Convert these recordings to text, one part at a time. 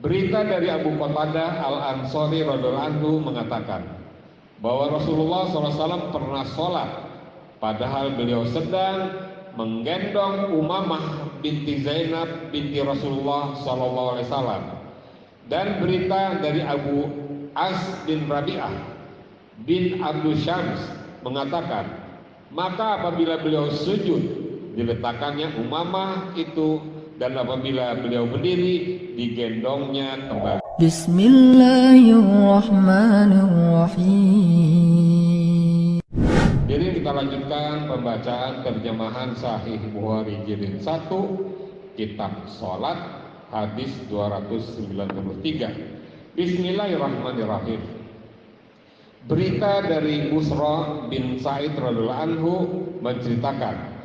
Berita dari Abu Qatadah Al-Ansari radhiyallahu anhu mengatakan bahwa Rasulullah SAW pernah sholat padahal beliau sedang menggendong Umamah binti Zainab binti Rasulullah SAW. Dan berita dari Abu As bin Rabi'ah bin Abdul Syams mengatakan, maka apabila beliau sujud diletakkannya Umamah itu, dan apabila beliau berdiri digendongnya kembali. Bismillahirrahmanirrahim. Jadi kita lanjutkan pembacaan terjemahan Sahih Bukhari jilid 1 kitab Salat hadis 293. Bismillahirrahmanirrahim. Berita dari Busra bin Sa'id radhiyallahu anhu menceritakan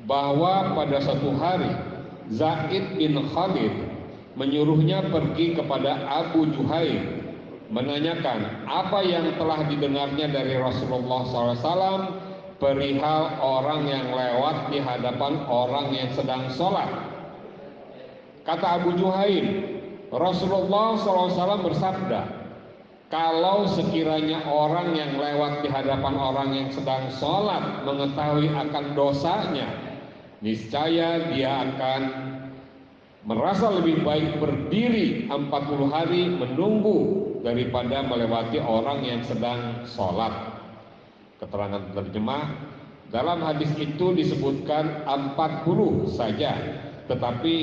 bahwa pada suatu hari Zaid bin Khalid menyuruhnya pergi kepada Abu Juhaim menanyakan apa yang telah didengarnya dari Rasulullah SAW perihal orang yang lewat di hadapan orang yang sedang sholat. Kata Abu Juhaim, Rasulullah SAW bersabda, kalau sekiranya orang yang lewat di hadapan orang yang sedang sholat mengetahui akan dosanya, niscaya dia akan merasa lebih baik berdiri 40 hari menunggu daripada melewati orang yang sedang sholat. Keterangan terjemah, dalam hadis itu disebutkan 40 saja, tetapi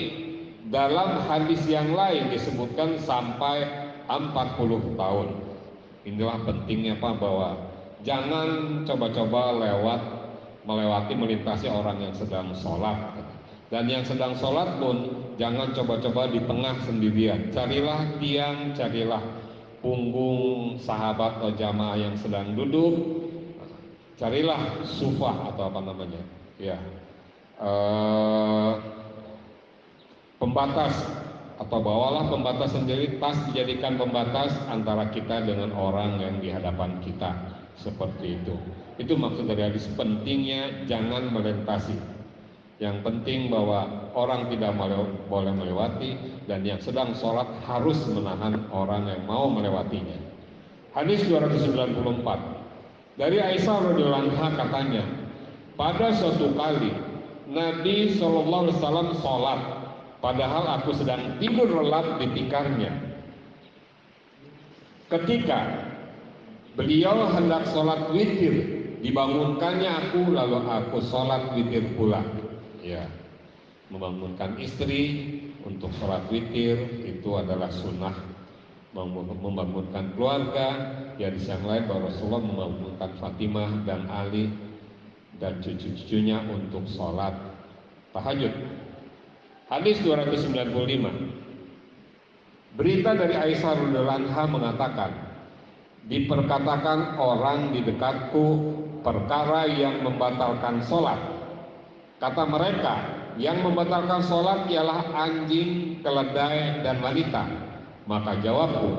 dalam hadis yang lain disebutkan sampai 40 tahun. Inilah pentingnya Pak, bahwa jangan coba-coba melintasi orang yang sedang sholat. Dan yang sedang sholat pun jangan coba-coba di tengah sendirian. Carilah tiang, carilah punggung sahabat atau jamaah yang sedang duduk. Carilah sufah atau apa namanya, ya, pembatas, atau bawalah pembatas sendiri, tas dijadikan pembatas antara kita dengan orang yang di hadapan kita, seperti itu. Itu maksud dari hadis, pentingnya jangan melintasi. Yang penting bahwa orang tidak boleh melewati, dan yang sedang sholat harus menahan orang yang mau melewatinya. Hadis 294 dari Aisyah radhiyallahu anha katanya, pada suatu kali Nabi SAW sholat padahal aku sedang tidur lelap di tikarnya. Ketika beliau hendak sholat witir, dibangunkannya aku, lalu aku sholat witir pula. Ya, membangunkan istri untuk sholat witir itu adalah sunnah. Membangunkan keluarga, ya, di yang lain bahwa Rasulullah membangunkan Fatimah dan Ali dan cucu-cucunya untuk sholat tahajud. Hadis 295. Berita dari Aisyah radhiyallahu anha mengatakan, diperkatakan orang di dekatku perkara yang membatalkan sholat. Kata mereka, yang membatalkan sholat ialah anjing, keledai, dan wanita. Maka jawabku,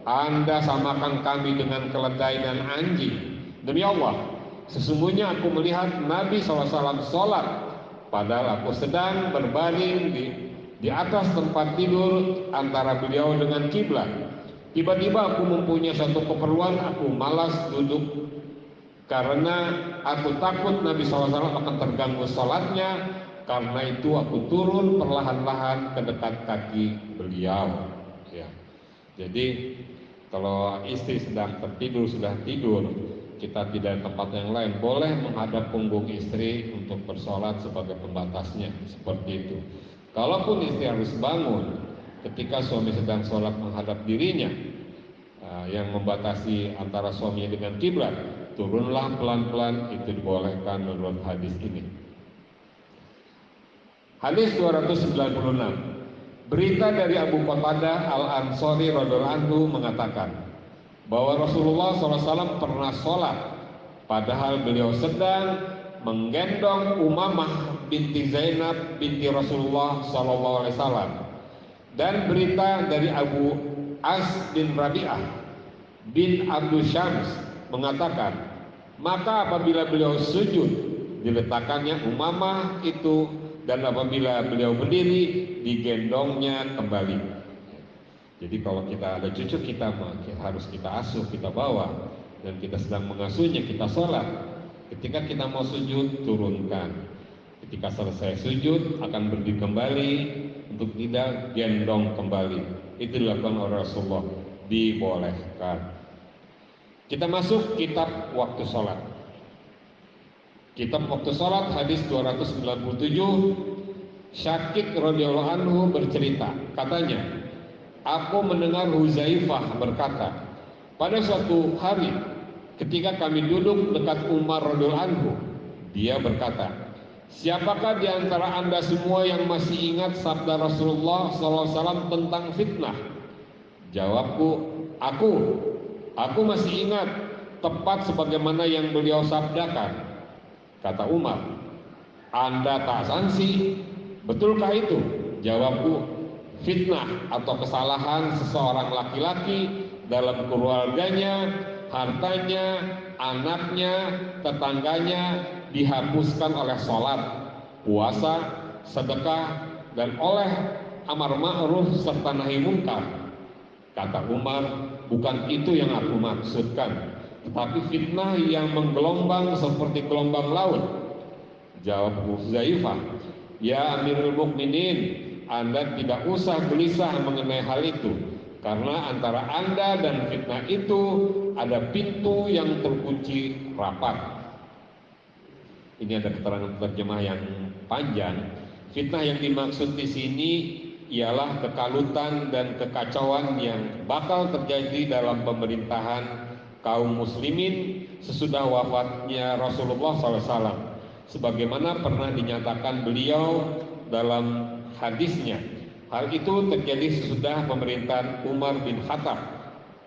Anda samakan kami dengan keledai dan anjing. Demi Allah, sesungguhnya aku melihat Nabi SAW sholat padahal aku sedang berbaring di atas tempat tidur antara beliau dengan kiblat. Tiba-tiba aku mempunyai satu keperluan, aku malas duduk karena aku takut Nabi SAW akan terganggu sholatnya. Karena itu aku turun perlahan-lahan ke dekat kaki beliau, ya. Jadi kalau istri sedang tertidur, sudah tidur, kita tidak tempat yang lain, boleh menghadap punggung istri untuk bersolat sebagai pembatasnya, seperti itu. Kalaupun istri harus bangun ketika suami sedang sholat menghadap dirinya, yang membatasi antara suami dengan kiblat, turunlah pelan-pelan, itu dibolehkan menurut hadis ini. Hadis 296. Berita dari Abu Qatadah Al-Ansari radhiyallahu anhu mengatakan bahwa Rasulullah SAW pernah sholat padahal beliau sedang menggendong Umamah binti Zainab binti Rasulullah SAW. Dan berita dari Abu As bin Rabi'ah bin Abdul Syams mengatakan, maka apabila beliau sujud diletakkannya Umamah itu, dan apabila beliau berdiri digendongnya kembali. Jadi kalau kita ada cucu kita harus kita asuh, kita bawa, dan kita sedang mengasuhnya, kita sholat. Ketika kita mau sujud, turunkan. Ketika selesai sujud, akan berdiri kembali untuk tidak gendong kembali. Itu dilakukan oleh Rasulullah, dibolehkan. Kita masuk kitab waktu sholat. Kitab waktu sholat hadis 297. Syakik radhiyallahu anhu bercerita, katanya, aku mendengar Huzaifah berkata, pada suatu hari ketika kami duduk dekat Umar radhiyallahu anhu, dia berkata, siapakah di antara anda semua yang masih ingat sabda Rasulullah SAW tentang fitnah? Jawabku, aku masih ingat tepat sebagaimana yang beliau sabdakan. Kata Umar, anda tak sangsi, betulkah itu? Jawabku, fitnah atau kesalahan seseorang laki-laki dalam keluarganya, hartanya, anaknya, tetangganya dihapuskan oleh sholat, puasa, sedekah, dan oleh amar ma'ruf serta nahi munkar. Kata Umar, bukan itu yang aku maksudkan, tetapi fitnah yang menggelombang seperti gelombang laut. Jawab Huzaifah, ya Amirul Mukminin, Anda tidak usah gelisah mengenai hal itu, karena antara Anda dan fitnah itu ada pintu yang terkunci rapat. Ini ada keterangan terjemah yang panjang. Fitnah yang dimaksud di sini ialah kekalutan dan kekacauan yang bakal terjadi dalam pemerintahan kaum muslimin sesudah wafatnya Rasulullah SAW, sebagaimana pernah dinyatakan beliau dalam hadisnya. Hal itu terjadi sesudah pemerintahan Umar bin Khattab,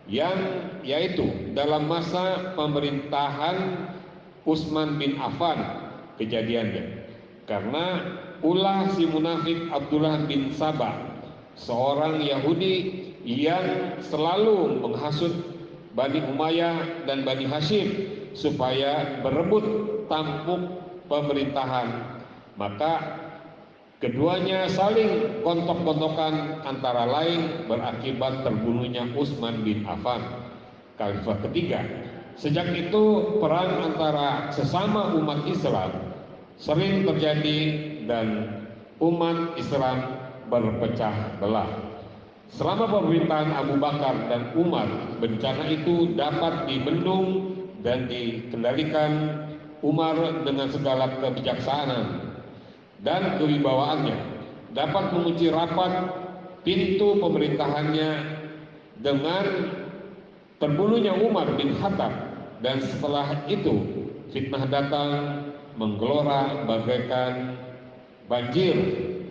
yaitu dalam masa pemerintahan Utsman bin Affan kejadiannya. Karena ulah si munafik Abdullah bin Sabah, seorang Yahudi yang selalu menghasut Bani Umayyah dan Bani Hashim supaya berebut tampuk pemerintahan, maka keduanya saling gontok-gontokan, antara lain berakibat terbunuhnya Utsman bin Affan, khalifah ketiga. Sejak itu perang antara sesama umat Islam sering terjadi dan umat Islam berpecah belah. Selama pemerintahan Abu Bakar dan Umar, bencana itu dapat dibendung dan dikendalikan Umar dengan segala kebijaksanaan dan kewibawaannya, dapat mengunci rapat pintu pemerintahannya dengan terbunuhnya Umar bin Khattab, dan setelah itu fitnah datang menggelora bagaikan banjir,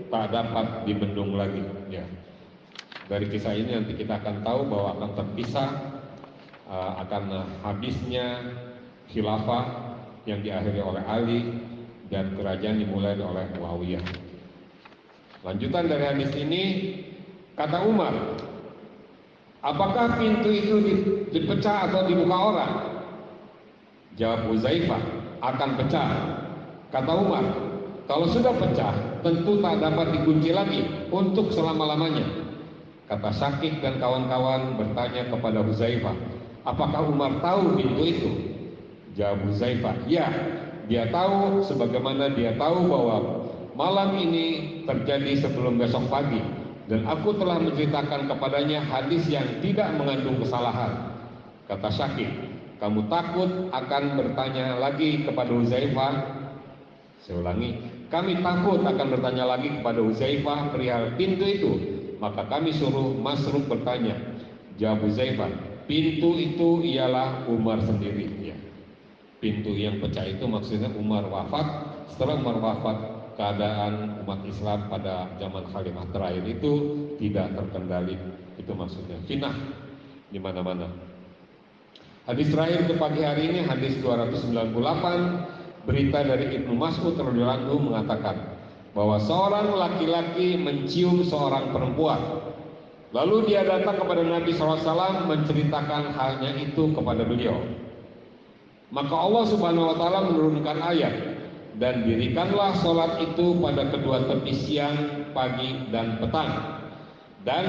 tak dapat dibendung lagi. Ya. Dari kisah ini nanti kita akan tahu bahwa akan terpisah, akan habisnya khilafah yang diakhiri oleh Ali dan kerajaan dimulai oleh Muawiyah. Lanjutan dari hadis ini, kata Umar, apakah pintu itu dipecah atau dibuka orang? Jawab Huzaifah, akan pecah. Kata Umar, kalau sudah pecah, tentu tak dapat dikunci lagi untuk selama-lamanya. Kata Syakik dan kawan-kawan bertanya kepada Huzaifah, apakah Umar tahu pintu itu? Jawab Huzaifah, ya, dia tahu sebagaimana dia tahu bahwa malam ini terjadi sebelum besok pagi, dan aku telah menceritakan kepadanya hadis yang tidak mengandung kesalahan. Kata Syakik, kamu takut akan bertanya lagi kepada Huzaifah? Saya ulangi, kami takut akan bertanya lagi kepada Huzaifah perihal pintu itu. Maka kami suruh Masruq bertanya. Jawab Huzaifah, pintu itu ialah Umar sendiri. Ya. Pintu yang pecah itu maksudnya Umar wafat. Setelah Umar wafat, keadaan umat Islam pada zaman Khalifah terakhir itu tidak terkendali. Itu maksudnya fitnah di mana-mana. Hadis terakhir ke pagi hari ini, hadis 298, berita dari Ibnu Mas'ud radhiyallahu anhu mengatakan bahwa seorang laki-laki mencium seorang perempuan. Lalu dia datang kepada Nabi SAW menceritakan halnya itu kepada beliau. Maka Allah Subhanahu wa Ta'ala menurunkan ayat, dan dirikanlah sholat itu pada kedua tepi siang, pagi, dan petang. Dan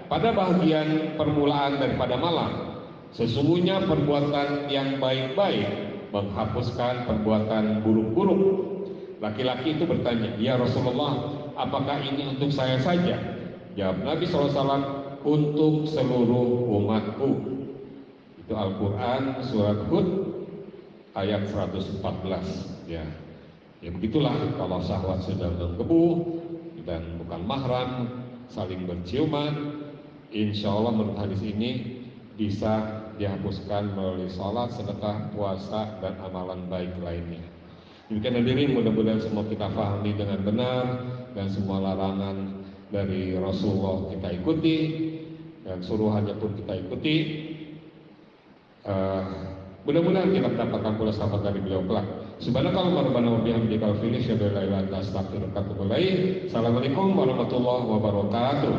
pada bagian permulaan daripada malam, sesungguhnya perbuatan yang baik-baik menghapuskan perbuatan buruk-buruk. Laki-laki itu bertanya, ya Rasulullah, apakah ini untuk saya saja? Jawab Nabi SAW, untuk seluruh umatku. Itu Al-Quran surat Hud ayat 114. Ya begitulah, kalau syahwat sudah menggebu dan bukan mahram, saling berciuman, insya Allah menurut hadis ini bisa dihapuskan melalui sholat, sedekah, puasa, dan amalan baik lainnya. Demikian hadirin, mudah-mudahan semua kita pahami dengan benar, dan semua larangan dari Rasulullah kita ikuti, dan suruhannya pun kita ikuti. Mudah-mudahan kita mendapatkan pula sahabat dari beliau kelak. Subhanakallahumma rabbana wa bihamdika asyhadu an la ilaha illa anta astaghfiruka wa atubu ilaik. Assalamualaikum warahmatullahi wabarakatuh.